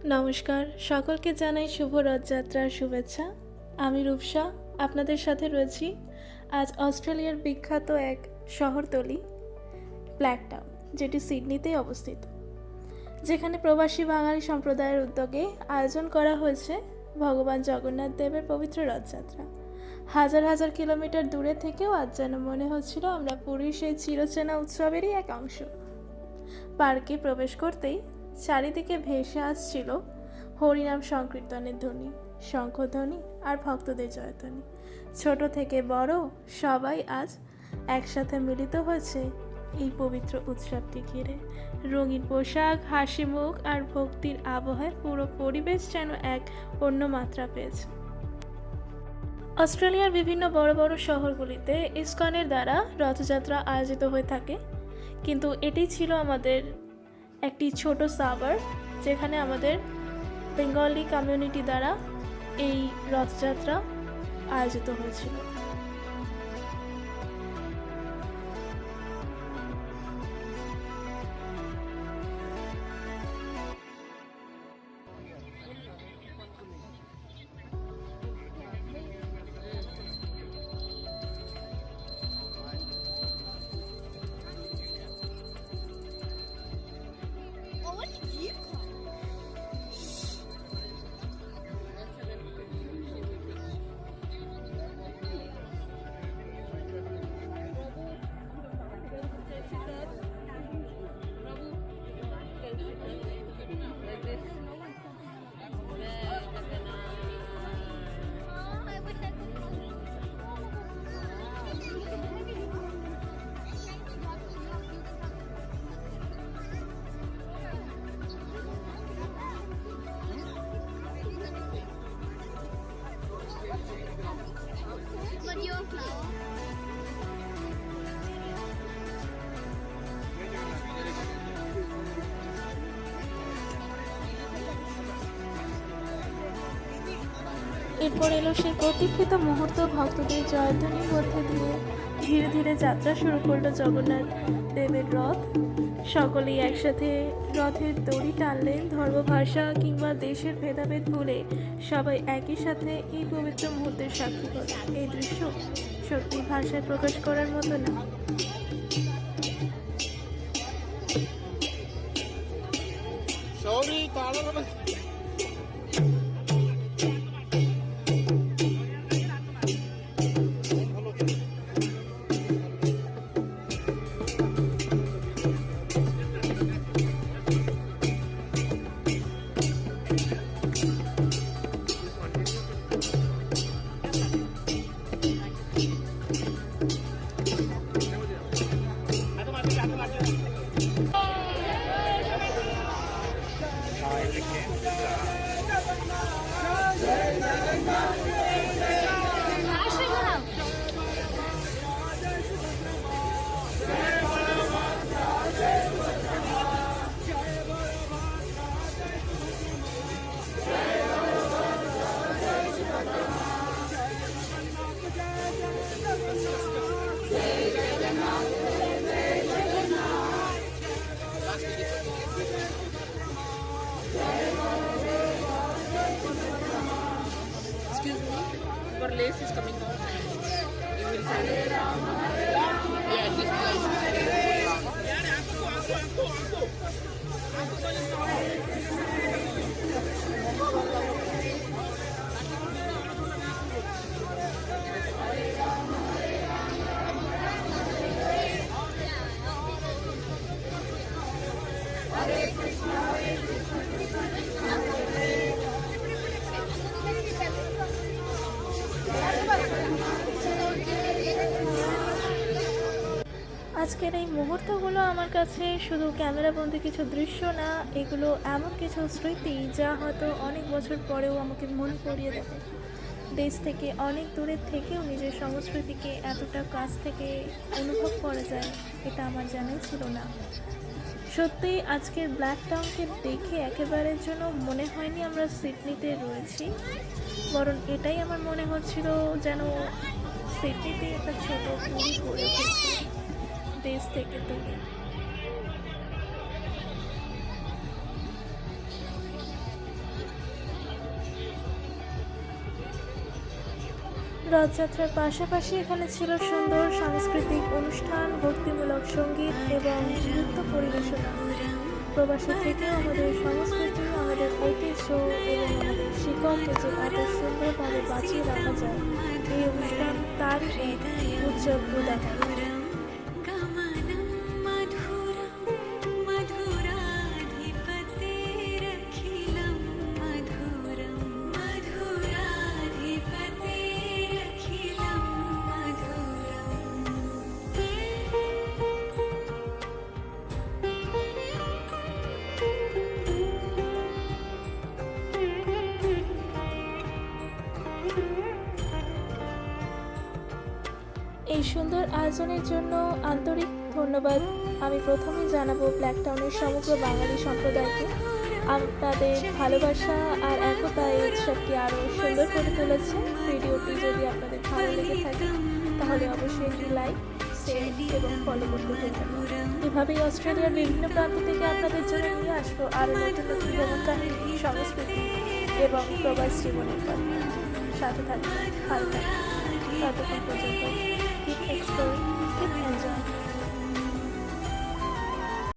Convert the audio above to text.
নমস্কার, সকলকে জানাই শুভ রথযাত্রার শুভেচ্ছা। আমি রূপসা, আপনাদের সাথে রয়েছি আজ অস্ট্রেলিয়ার বিখ্যাত এক শহরতলি ব্ল্যাকটাউন, যেটি সিডনিতেই অবস্থিত, যেখানে প্রবাসী বাঙালি সম্প্রদায়ের উদ্যোগে আয়োজন করা হয়েছে ভগবান জগন্নাথ দেবের পবিত্র রথযাত্রা। হাজার হাজার কিলোমিটার দূরে থেকেও আজ যেন মনে হচ্ছিল আমরা পুরীর সেই চিরচেনা উৎসবেরই এক অংশ। পার্কে প্রবেশ করতেই চারিদিকে ভেসে আসছিল হরিনাম সংকীর্তনের ধ্বনি, শঙ্খধ্বনি আর ভক্তদের জয়ধ্বনি। ছোট থেকে বড় সবাই আজ একসাথে মিলিত হয়েছে এই পবিত্র উৎসবটি ঘিরে। রঙিন পোশাক, হাসি মুখ আর ভক্তির আবহে পুরো পরিবেশ যেন এক অন্য মাত্রা পেয়েছে। অস্ট্রেলিয়ার বিভিন্ন বড় বড় শহরগুলিতে ইসকনের দ্বারা রথযাত্রা আয়োজিত হয়ে থাকে, কিন্তু এটি ছিল আমাদের একটি ছোট সাবার, যেখানে আমাদের বেঙ্গলি কমিউনিটি দ্বারা এই রথযাত্রা আয়োজিত হয়েছিল। এরপর এলো সেই প্রতীক্ষিত মুহূর্ত। ভক্তদের জয়ধ্বনির মধ্যে দিয়ে ধীরে ধীরে যাত্রা শুরু করলো জগন্নাথ দেবের রথ। সকলেই একসাথে রথের দড়ি টানলেন। ধর্ম, ভাষা কিংবা দেশের ভেদাভেদ ভুলে সবাই একই সাথে এই পবিত্র মুহূর্তের সাক্ষী হল। এই দৃশ্য সত্যি ভাষায় প্রকাশ করার মতো না। Excuse me, your lace is coming out. You will find it. Yeah, this আজকের এই মুহূর্তগুলো আমার কাছে শুধু ক্যামেরাবন্দি কিছু দৃশ্য না, এগুলো এমন কিছু স্মৃতি যা হয়তো অনেক বছর পরেও আমাকে মনে করিয়ে দেবে। দেশ থেকে অনেক দূরের থেকেও নিজের সংস্কৃতিকে এতটা কাছ থেকে অনুভব করা যায়, এটা আমার জানাই ছিল না। সত্যি আজকের ব্ল্যাকটাউনকে দেখে একেবারের জন্য মনে হয়নি আমরা সিডনিতে রয়েছি, বরং এটাই আমার মনে হচ্ছিল যেন সিডনিতে একটা ছোট পুরী গড়ে উঠেছে দেশ থেকে দূরে। রথযাত্রার পাশাপাশি এখানে ছিল সুন্দর সাংস্কৃতিক অনুষ্ঠান, ভক্তিমূলক সঙ্গীত এবং নৃত্য পরিবেশনা। প্রবাসী থেকেও আমাদের সংস্কৃতি, আমাদের ঐতিহ্য এবং আমাদের শিকড়কে যে এত সুন্দরভাবে বাঁচিয়ে রাখা যায়, এই অনুষ্ঠান তারই এক উজ্জ্বল উদাহরণ। এই সুন্দর আয়োজনের জন্য আন্তরিক ধন্যবাদ আমি প্রথমেই জানাবো ব্ল্যাক টাউনের সমগ্র বাঙালি সম্প্রদায়কে। আপনাদের ভালোবাসা আর একতা এই উৎসবকে আরও সুন্দর করে তুলেছে। ভিডিওটি যদি আপনাদের ভালো লেগে থাকে তাহলে অবশ্যই একটি লাইক, শেয়ার এবং ফলো করতে ভুলবেন না। এভাবেই অস্ট্রেলিয়ার বিভিন্ন প্রান্ত থেকে আপনাদের জন্য নিয়ে আসবো আরও নতুন নতুন ভ্রমণ কাহিনী, সংস্কৃতি এবং প্রবাস জীবনের কথা। সাথে থাকবেন, ভালো থাকবেন। ততক্ষণ পর্যন্ত keep exploring, keep enjoying.